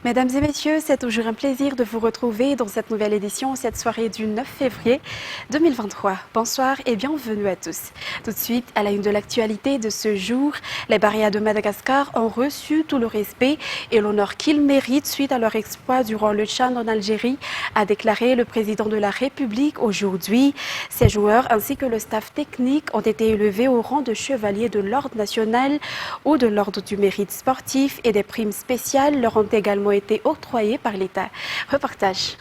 Mesdames et messieurs, c'est toujours un plaisir de vous retrouver dans cette nouvelle édition, cette soirée du 9 février 2023. Bonsoir et bienvenue à tous. Tout de suite, à la une de l'actualité de ce jour, les Barayas de Madagascar ont reçu tout le respect et l'honneur qu'ils méritent suite à leur exploit durant le Tchad en Algérie, a déclaré le président de la République aujourd'hui. Ces joueurs ainsi que le staff technique ont été élevés au rang de chevaliers de l'Ordre national ou de l'Ordre du mérite sportif et des primes spéciales leur ont également été octroyés par l'État. Reportage.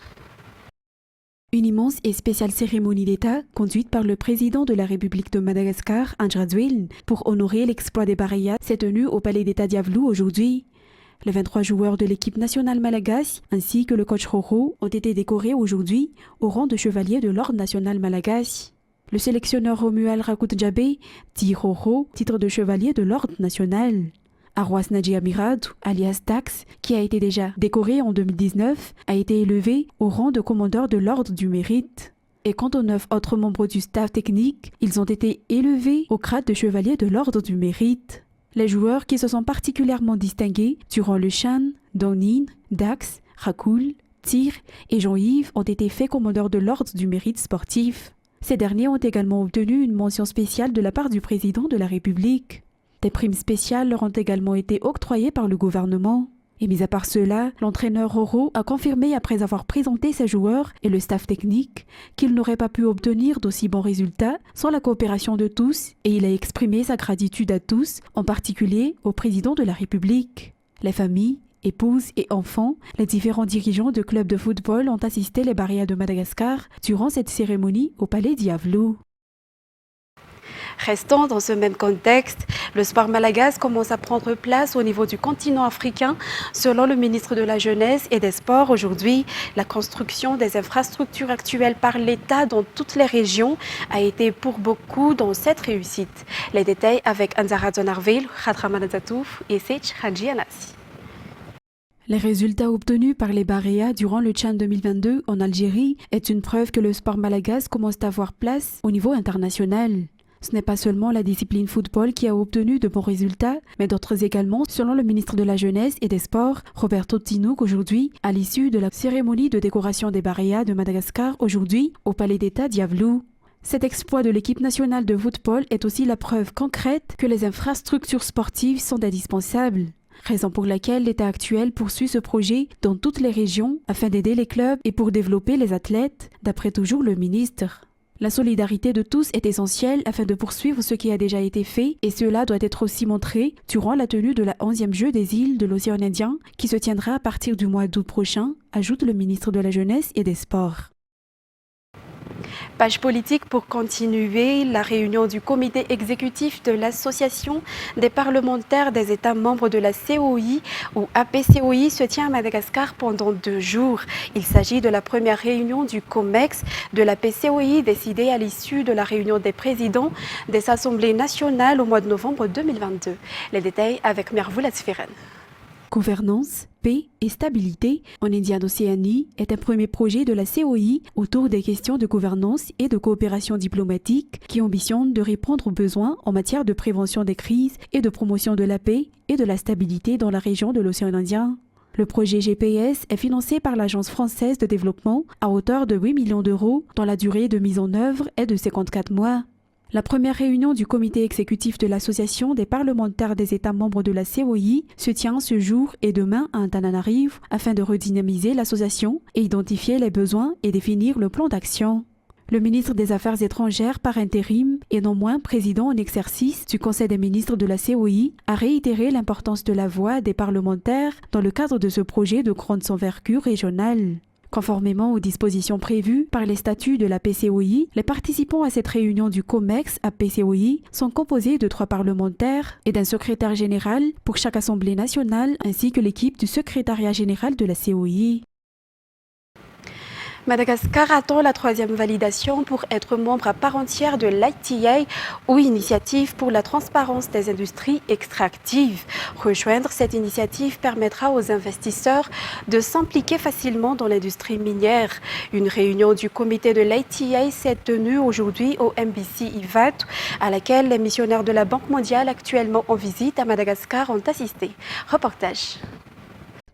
Une immense et spéciale cérémonie d'État conduite par le président de la République de Madagascar, Andjadouil, pour honorer l'exploit des Barayas s'est tenue au Palais d'État d'Iavlou aujourd'hui. Les 23 joueurs de l'équipe nationale malagasy ainsi que le coach Roro ont été décorés aujourd'hui au rang de chevalier de l'Ordre national malagasy. Le sélectionneur Romuald Rakoudjabé dit Roro, titre de chevalier de l'Ordre national. Arwas Nadji Amirad, alias Dax, qui a été déjà décoré en 2019, a été élevé au rang de commandeur de l'Ordre du mérite. Et quant aux 9 autres membres du staff technique, ils ont été élevés au grade de chevalier de l'Ordre du mérite. Les joueurs qui se sont particulièrement distingués durant le Chan, Donin, Dax, Rakoul, Tir et Jean-Yves ont été faits commandeurs de l'Ordre du mérite sportif. Ces derniers ont également obtenu une mention spéciale de la part du président de la République. Des primes spéciales leur ont également été octroyées par le gouvernement. Et mis à part cela, l'entraîneur Roro a confirmé après avoir présenté ses joueurs et le staff technique qu'il n'aurait pas pu obtenir d'aussi bons résultats sans la coopération de tous et il a exprimé sa gratitude à tous, en particulier au président de la République. Les familles, épouses et enfants, les différents dirigeants de clubs de football ont assisté les Barayas de Madagascar durant cette cérémonie au Palais d'Iavlou. Restant dans ce même contexte, le sport malagasy commence à prendre place au niveau du continent africain. Selon le ministre de la Jeunesse et des Sports, aujourd'hui, la construction des infrastructures actuelles par l'État dans toutes les régions a été pour beaucoup dans cette réussite. Les détails avec Anzara Zonarville, Khadraman Zatouf et Sech Hadji Anassi. Les résultats obtenus par les Barayas durant le Tchad 2022 en Algérie est une preuve que le sport malagasy commence à avoir place au niveau international. Ce n'est pas seulement la discipline football qui a obtenu de bons résultats, mais d'autres également, selon le ministre de la Jeunesse et des Sports, Roberto Tinouk, aujourd'hui, à l'issue de la cérémonie de décoration des Barayas de Madagascar, aujourd'hui, au Palais d'État d'Iavlou. Cet exploit de l'équipe nationale de football est aussi la preuve concrète que les infrastructures sportives sont indispensables. Raison pour laquelle l'État actuel poursuit ce projet dans toutes les régions afin d'aider les clubs et pour développer les athlètes, d'après toujours le ministre. La solidarité de tous est essentielle afin de poursuivre ce qui a déjà été fait et cela doit être aussi montré durant la tenue de la 11e Jeux des îles de l'océan Indien qui se tiendra à partir du mois d'août prochain, ajoute le ministre de la Jeunesse et des Sports. Page politique pour continuer, la réunion du comité exécutif de l'Association des parlementaires des États membres de la COI ou APCOI se tient à Madagascar pendant 2 jours. Il s'agit de la première réunion du COMEX de la PCOI décidée à l'issue de la réunion des présidents des assemblées nationales au mois de novembre 2022. Les détails avec Mervoul Atsferen. Gouvernance, paix et stabilité en Indiane-Océanie est un premier projet de la COI autour des questions de gouvernance et de coopération diplomatique qui ambitionne de répondre aux besoins en matière de prévention des crises et de promotion de la paix et de la stabilité dans la région de l'océan Indien. Le projet GPS est financé par l'Agence française de développement à hauteur de 8 millions d'euros dont la durée de mise en œuvre est de 54 mois. La première réunion du comité exécutif de l'Association des parlementaires des États membres de la COI se tient ce jour et demain à Antananarivo afin de redynamiser l'association et identifier les besoins et définir le plan d'action. Le ministre des Affaires étrangères par intérim et non moins président en exercice du Conseil des ministres de la COI a réitéré l'importance de la voix des parlementaires dans le cadre de ce projet de grande envergure régionale. Conformément aux dispositions prévues par les statuts de la PCOI, les participants à cette réunion du COMEX à PCOI sont composés de 3 parlementaires et d'un secrétaire général pour chaque assemblée nationale ainsi que l'équipe du secrétariat général de la COI. Madagascar attend la 3e validation pour être membre à part entière de l'ITA ou Initiative pour la transparence des industries extractives. Rejoindre cette initiative permettra aux investisseurs de s'impliquer facilement dans l'industrie minière. Une réunion du comité de l'ITA s'est tenue aujourd'hui au MBC IVAT, à laquelle les missionnaires de la Banque mondiale actuellement en visite à Madagascar ont assisté. Reportage.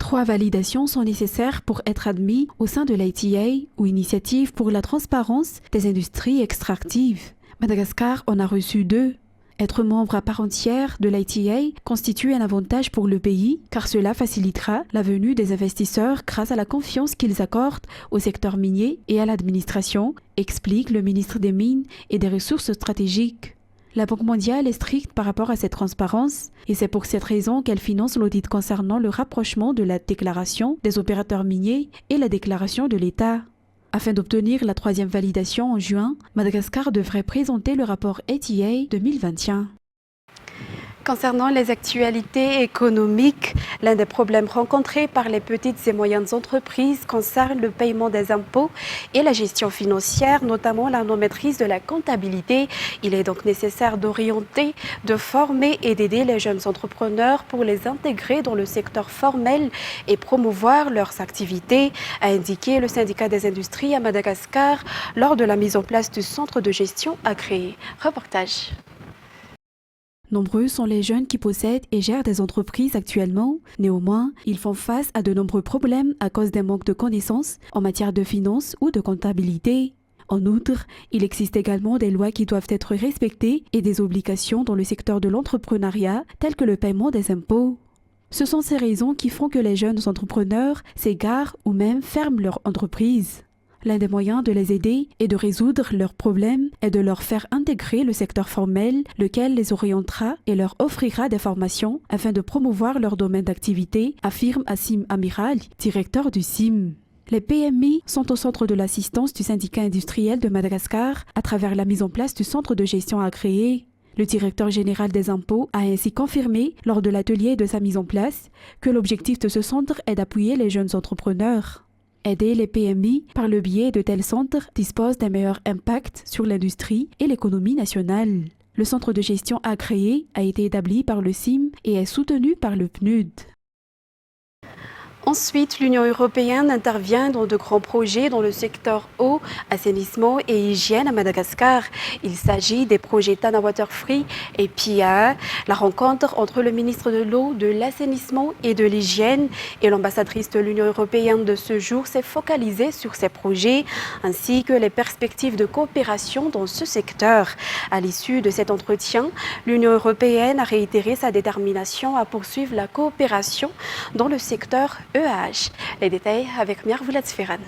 3 validations sont nécessaires pour être admis au sein de l'ITA, ou Initiative pour la transparence des industries extractives. Madagascar en a reçu 2. Être membre à part entière de l'ITA constitue un avantage pour le pays, car cela facilitera la venue des investisseurs grâce à la confiance qu'ils accordent au secteur minier et à l'administration, explique le ministre des Mines et des Ressources stratégiques. La Banque mondiale est stricte par rapport à cette transparence et c'est pour cette raison qu'elle finance l'audit concernant le rapprochement de la déclaration des opérateurs miniers et la déclaration de l'État. Afin d'obtenir la 3e validation en juin, Madagascar devrait présenter le rapport ATA 2021. Concernant les actualités économiques, l'un des problèmes rencontrés par les petites et moyennes entreprises concerne le paiement des impôts et la gestion financière, notamment la non-maîtrise de la comptabilité. Il est donc nécessaire d'orienter, de former et d'aider les jeunes entrepreneurs pour les intégrer dans le secteur formel et promouvoir leurs activités, a indiqué le syndicat des industries à Madagascar lors de la mise en place du centre de gestion agréé. Reportage. Nombreux sont les jeunes qui possèdent et gèrent des entreprises actuellement. Néanmoins, ils font face à de nombreux problèmes à cause d'un manque de connaissances en matière de finances ou de comptabilité. En outre, il existe également des lois qui doivent être respectées et des obligations dans le secteur de l'entrepreneuriat, telles que le paiement des impôts. Ce sont ces raisons qui font que les jeunes entrepreneurs s'égarent ou même ferment leur entreprise. L'un des moyens de les aider et de résoudre leurs problèmes est de leur faire intégrer le secteur formel, lequel les orientera et leur offrira des formations afin de promouvoir leur domaine d'activité, affirme Assim Amiral, directeur du CIM. Les PMI sont au centre de l'assistance du syndicat industriel de Madagascar à travers la mise en place du centre de gestion agréé. Le directeur général des impôts a ainsi confirmé, lors de l'atelier de sa mise en place, que l'objectif de ce centre est d'appuyer les jeunes entrepreneurs. Aider les PMI par le biais de tels centres dispose d'un meilleur impact sur l'industrie et l'économie nationale. Le centre de gestion agréé a été établi par le CIM et est soutenu par le PNUD. Ensuite, l'Union européenne intervient dans de grands projets dans le secteur eau, assainissement et hygiène à Madagascar. Il s'agit des projets Tana Water Free et PIA. La rencontre entre le ministre de l'eau, de l'assainissement et de l'hygiène et l'ambassadrice de l'Union européenne de ce jour s'est focalisée sur ces projets ainsi que les perspectives de coopération dans ce secteur. À l'issue de cet entretien, l'Union européenne a réitéré sa détermination à poursuivre la coopération dans le secteur EAH. Les détails avec Mirvoula Tsferan.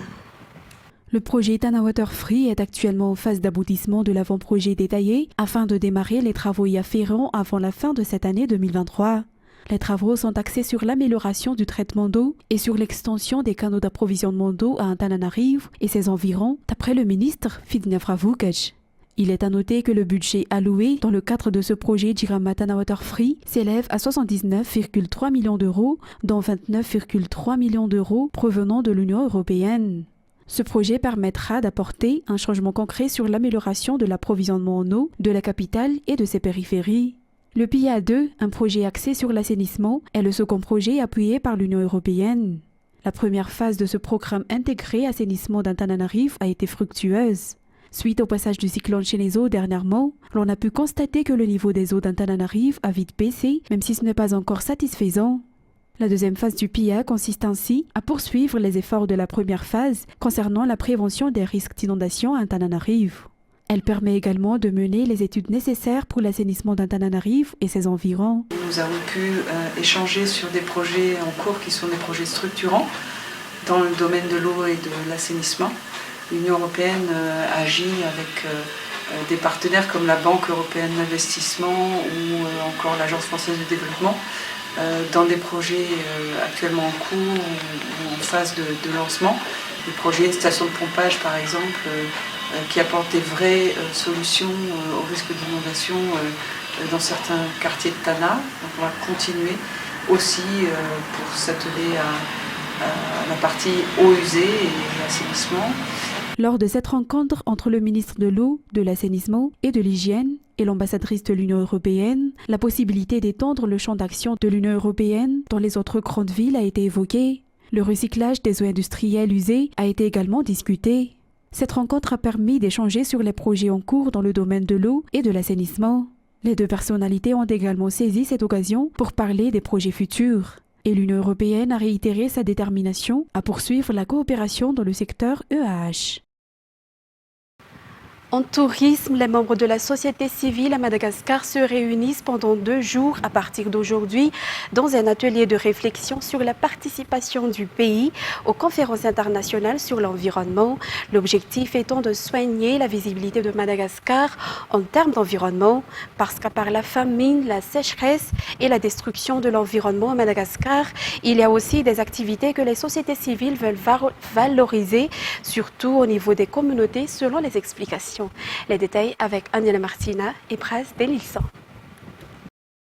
Le projet Tana Water Free est actuellement en phase d'aboutissement de l'avant-projet détaillé afin de démarrer les travaux y afférents avant la fin de cette année 2023. Les travaux sont axés sur l'amélioration du traitement d'eau et sur l'extension des canaux d'approvisionnement d'eau à Antananarivo et ses environs, d'après le ministre Fidniafra Vukac. Il est à noter que le budget alloué dans le cadre de ce projet Jirama Tana Water Free s'élève à 79,3 millions d'euros, dont 29,3 millions d'euros provenant de l'Union européenne. Ce projet permettra d'apporter un changement concret sur l'amélioration de l'approvisionnement en eau de la capitale et de ses périphéries. Le PIA 2, un projet axé sur l'assainissement, est le second projet appuyé par l'Union européenne. La première phase de ce programme intégré assainissement d'Antananarivo a été fructueuse. Suite au passage du cyclone Chenezo dernièrement, l'on a pu constater que le niveau des eaux d'Antananarivo a vite baissé, même si ce n'est pas encore satisfaisant. La deuxième phase du PIA consiste ainsi à poursuivre les efforts de la première phase concernant la prévention des risques d'inondation à Antananarivo. Elle permet également de mener les études nécessaires pour l'assainissement d'Antananarivo et ses environs. Nous avons pu échanger sur des projets en cours qui sont des projets structurants dans le domaine de l'eau et de l'assainissement. L'Union européenne agit avec des partenaires comme la Banque européenne d'investissement ou encore l'Agence française de développement dans des projets actuellement en cours ou en phase de lancement. Des projets stations de pompage par exemple qui apportent des vraies solutions au risque d'inondation dans certains quartiers de Tana. Donc on va continuer aussi pour s'atteler à la partie eau usée et l'assainissement. Lors de cette rencontre entre le ministre de l'eau, de l'assainissement et de l'hygiène et l'ambassadrice de l'Union européenne, la possibilité d'étendre le champ d'action de l'Union européenne dans les autres grandes villes a été évoquée. Le recyclage des eaux industrielles usées a été également discuté. Cette rencontre a permis d'échanger sur les projets en cours dans le domaine de l'eau et de l'assainissement. Les deux personnalités ont également saisi cette occasion pour parler des projets futurs. Et l'Union européenne a réitéré sa détermination à poursuivre la coopération dans le secteur EAH. En tourisme, les membres de la société civile à Madagascar se réunissent pendant 2 jours à partir d'aujourd'hui dans un atelier de réflexion sur la participation du pays aux conférences internationales sur l'environnement. L'objectif étant de soigner la visibilité de Madagascar en termes d'environnement, parce qu'à part la famine, la sécheresse et la destruction de l'environnement à Madagascar, il y a aussi des activités que les sociétés civiles veulent valoriser, surtout au niveau des communautés, selon les explications. Les détails avec Aniela Martina et Pras Denilson.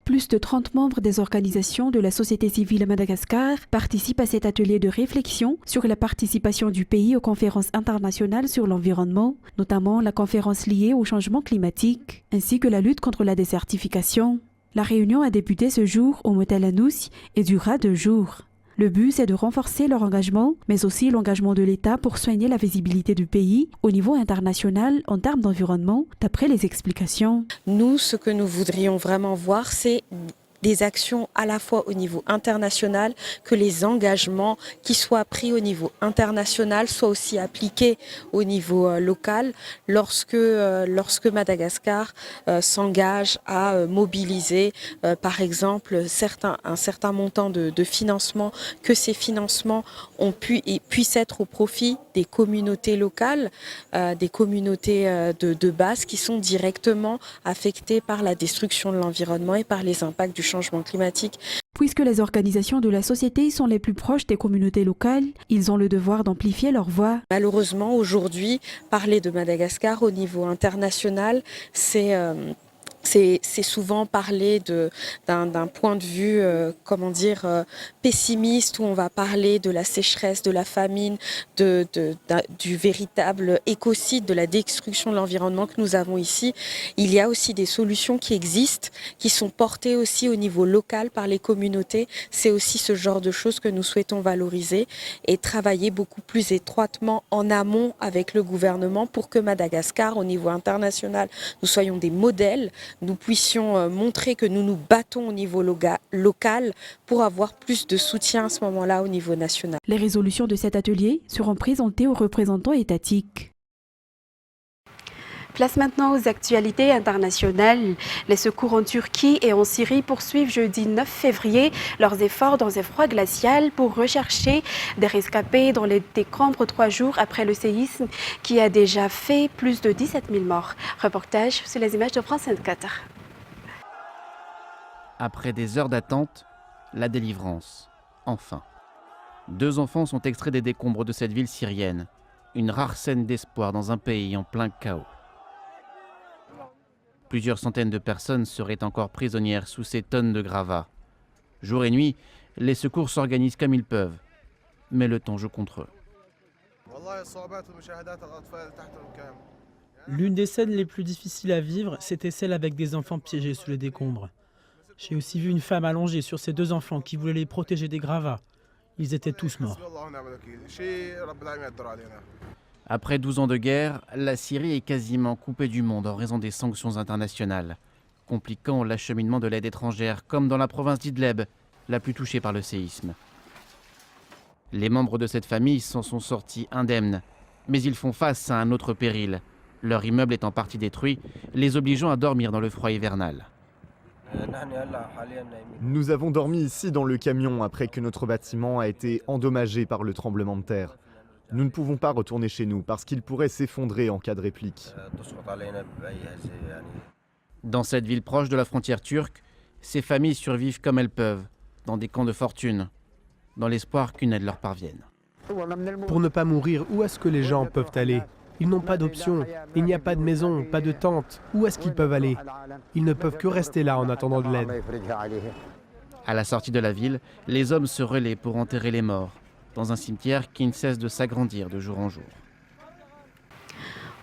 Plus de 30 membres des organisations de la société civile à Madagascar participent à cet atelier de réflexion sur la participation du pays aux conférences internationales sur l'environnement, notamment la conférence liée au changement climatique, ainsi que la lutte contre la désertification. La réunion a débuté ce jour au motel Anous et durera 2 jours. Le but, c'est de renforcer leur engagement, mais aussi l'engagement de l'État pour soigner la visibilité du pays au niveau international en termes d'environnement, d'après les explications. Nous, ce que nous voudrions vraiment voir, c'est des actions à la fois au niveau international, que les engagements qui soient pris au niveau international soient aussi appliqués au niveau local lorsque Madagascar s'engage à mobiliser par exemple un certain montant de financement, que ces financements puissent être au profit des communautés locales, des communautés de base qui sont directement affectées par la destruction de l'environnement et par les impacts du changement climatique. Puisque les organisations de la société sont les plus proches des communautés locales, ils ont le devoir d'amplifier leur voix. Malheureusement, aujourd'hui, parler de Madagascar au niveau international, c'est souvent parler d'un point de vue, pessimiste, où on va parler de la sécheresse, de la famine, du véritable écocide, de la destruction de l'environnement que nous avons ici. Il y a aussi des solutions qui existent, qui sont portées aussi au niveau local par les communautés. C'est aussi ce genre de choses que nous souhaitons valoriser et travailler beaucoup plus étroitement en amont avec le gouvernement pour que Madagascar, au niveau international, nous soyons des modèles, nous puissions montrer que nous nous battons au niveau local pour avoir plus de soutien à ce moment-là au niveau national. Les résolutions de cet atelier seront présentées aux représentants étatiques. Place maintenant aux actualités internationales. Les secours en Turquie et en Syrie poursuivent jeudi 9 février leurs efforts dans un froid glacial pour rechercher des rescapés dans les décombres 3 jours après le séisme qui a déjà fait plus de 17 000 morts. Reportage sur les images de France 24. Après des heures d'attente, la délivrance. Enfin. 2 enfants sont extraits des décombres de cette ville syrienne. Une rare scène d'espoir dans un pays en plein chaos. Plusieurs centaines de personnes seraient encore prisonnières sous ces tonnes de gravats. Jour et nuit, les secours s'organisent comme ils peuvent. Mais le temps joue contre eux. L'une des scènes les plus difficiles à vivre, c'était celle avec des enfants piégés sous les décombres. J'ai aussi vu une femme allongée sur ses 2 enfants qui voulaient les protéger des gravats. Ils étaient tous morts. Après 12 ans de guerre, la Syrie est quasiment coupée du monde en raison des sanctions internationales, compliquant l'acheminement de l'aide étrangère, comme dans la province d'Idleb, la plus touchée par le séisme. Les membres de cette famille s'en sont sortis indemnes, mais ils font face à un autre péril. Leur immeuble est en partie détruit, les obligeant à dormir dans le froid hivernal. Nous avons dormi ici dans le camion après que notre bâtiment a été endommagé par le tremblement de terre. Nous ne pouvons pas retourner chez nous parce qu'il pourrait s'effondrer en cas de réplique. Dans cette ville proche de la frontière turque, ces familles survivent comme elles peuvent, dans des camps de fortune, dans l'espoir qu'une aide leur parvienne. Pour ne pas mourir, où est-ce que les gens peuvent aller? Ils n'ont pas d'option. Il n'y a pas de maison, pas de tente. Où est-ce qu'ils peuvent aller? Ils ne peuvent que rester là en attendant de l'aide. À la sortie de la ville, les hommes se relaient pour enterrer les morts, dans un cimetière qui ne cesse de s'agrandir de jour en jour.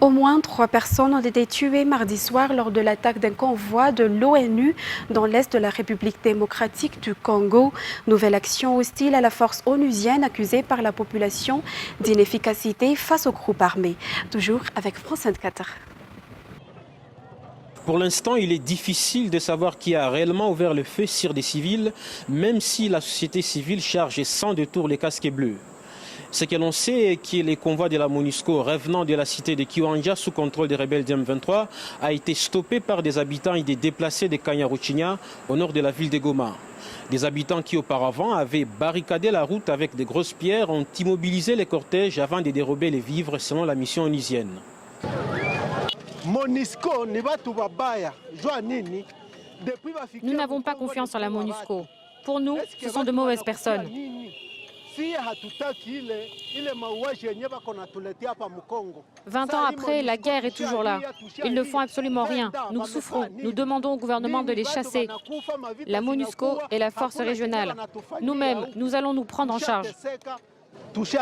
Au moins 3 personnes ont été tuées mardi soir lors de l'attaque d'un convoi de l'ONU dans l'est de la République démocratique du Congo. Nouvelle action hostile à la force onusienne accusée par la population d'inefficacité face aux groupes armés. Toujours avec France 24. Pour l'instant, il est difficile de savoir qui a réellement ouvert le feu sur des civils, même si la société civile charge sans détour les casques bleus. Ce que l'on sait est que les convois de la MONUSCO revenant de la cité de Kiwanja sous contrôle des rebelles du M23 a été stoppé par des habitants et des déplacés de Kanyaruchinya au nord de la ville de Goma. Des habitants qui auparavant avaient barricadé la route avec de grosses pierres ont immobilisé les cortèges avant de dérober les vivres selon la mission onusienne. Nous n'avons pas confiance en la MONUSCO. Pour nous, ce sont de mauvaises personnes. 20 ans après, la guerre est toujours là. Ils ne font absolument rien. Nous souffrons. Nous demandons au gouvernement de les chasser. La MONUSCO est la force régionale. Nous-mêmes, nous allons nous prendre en charge. Nous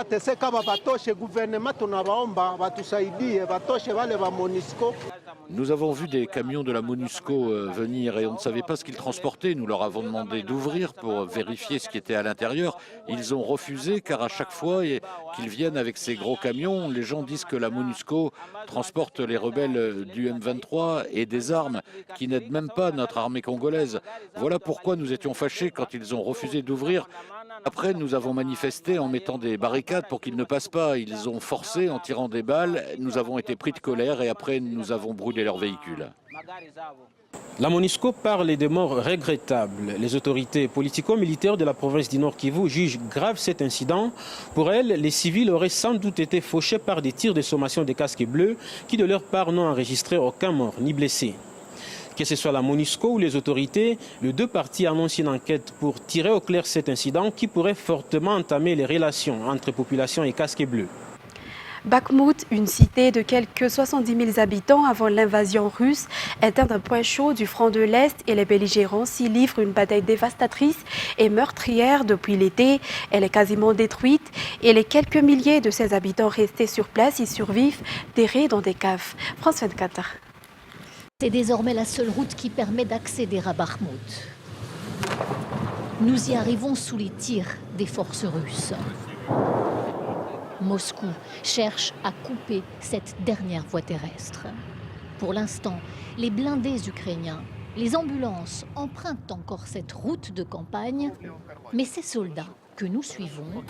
avons vu des camions de la MONUSCO venir et on ne savait pas ce qu'ils transportaient. Nous leur avons demandé d'ouvrir pour vérifier ce qui était à l'intérieur. Ils ont refusé car à chaque fois qu'ils viennent avec ces gros camions, les gens disent que la MONUSCO transporte les rebelles du M23 et des armes qui n'aident même pas notre armée congolaise. Voilà pourquoi nous étions fâchés quand ils ont refusé d'ouvrir. Après, nous avons manifesté en mettant des barricades pour qu'ils ne passent pas. Ils ont forcé en tirant des balles. Nous avons été pris de colère et après, nous avons brûlé leurs véhicules. La MONUSCO parle de morts regrettables. Les autorités politico-militaires de la province du Nord Kivu jugent grave cet incident. Pour elles, les civils auraient sans doute été fauchés par des tirs de sommation des casques bleus qui, de leur part, n'ont enregistré aucun mort ni blessé. Que ce soit la MONUSCO ou les autorités, les deux parties annoncent une enquête pour tirer au clair cet incident qui pourrait fortement entamer les relations entre population et casques bleus. Bakhmout, une cité de quelques 70 000 habitants avant l'invasion russe, est un point chaud du front de l'Est et les belligérants s'y livrent une bataille dévastatrice et meurtrière depuis l'été. Elle est quasiment détruite et les quelques milliers de ses habitants restés sur place y survivent, terrés dans des caves. France 24. C'est désormais la seule route qui permet d'accéder à Bakhmout. Nous y arrivons sous les tirs des forces russes. Moscou cherche à couper cette dernière voie terrestre. Pour l'instant, les blindés ukrainiens, les ambulances empruntent encore cette route de campagne, mais ces soldats que nous suivons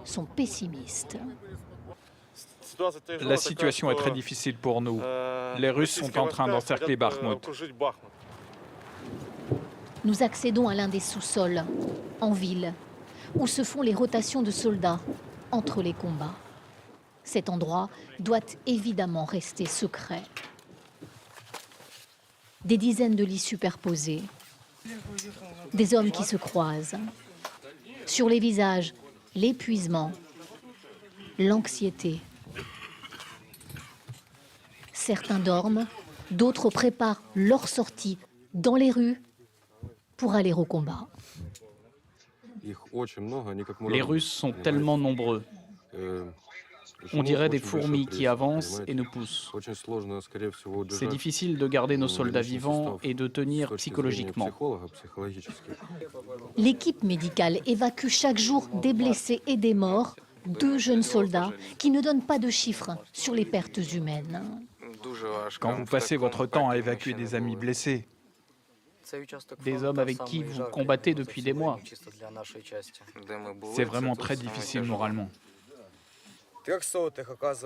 sont pessimistes. La situation est très difficile pour nous. Les Russes sont en train d'encercler Bakhmout. Nous accédons à l'un des sous-sols, en ville, où se font les rotations de soldats entre les combats. Cet endroit doit évidemment rester secret. Des dizaines de lits superposés, des hommes qui se croisent. Sur les visages, l'épuisement, l'anxiété. Certains dorment, d'autres préparent leur sortie dans les rues pour aller au combat. Les Russes sont tellement nombreux. On dirait des fourmis qui avancent et nous poussent. C'est difficile de garder nos soldats vivants et de tenir psychologiquement. L'équipe médicale évacue chaque jour des blessés et des morts, 2 jeunes soldats qui ne donnent pas de chiffres sur les pertes humaines. Quand vous passez votre temps à évacuer des amis blessés, des hommes avec qui vous combattez depuis des mois, c'est vraiment très difficile moralement.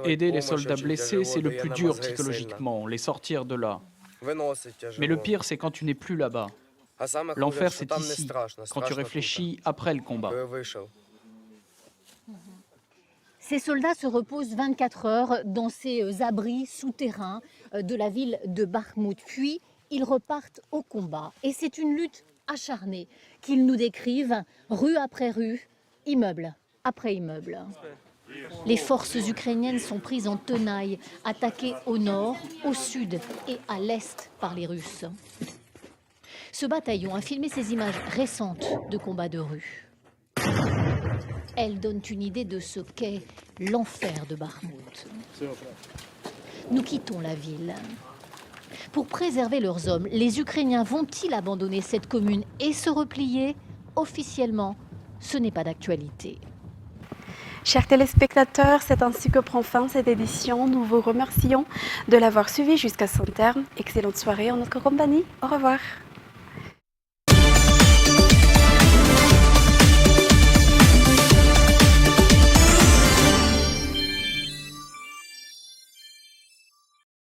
aider les soldats blessés, c'est le plus dur psychologiquement, les sortir de là. Mais le pire, c'est quand tu n'es plus là-bas. L'enfer, c'est ici, quand tu réfléchis après le combat. Ces soldats se reposent 24 heures dans ces abris souterrains de la ville de Bakhmout. Puis, ils repartent au combat. Et c'est une lutte acharnée qu'ils nous décrivent, rue après rue, immeuble après immeuble. Les forces ukrainiennes sont prises en tenaille, attaquées au nord, au sud et à l'est par les Russes. Ce bataillon a filmé ces images récentes de combats de rue. Elles donnent une idée de ce qu'est l'enfer de Bakhmout. Nous quittons la ville. Pour préserver leurs hommes, les Ukrainiens vont-ils abandonner cette commune et se replier? Officiellement, ce n'est pas d'actualité. Chers téléspectateurs, c'est ainsi que prend fin cette édition. Nous vous remercions de l'avoir suivi jusqu'à son terme. Excellente soirée en notre compagnie. Au revoir.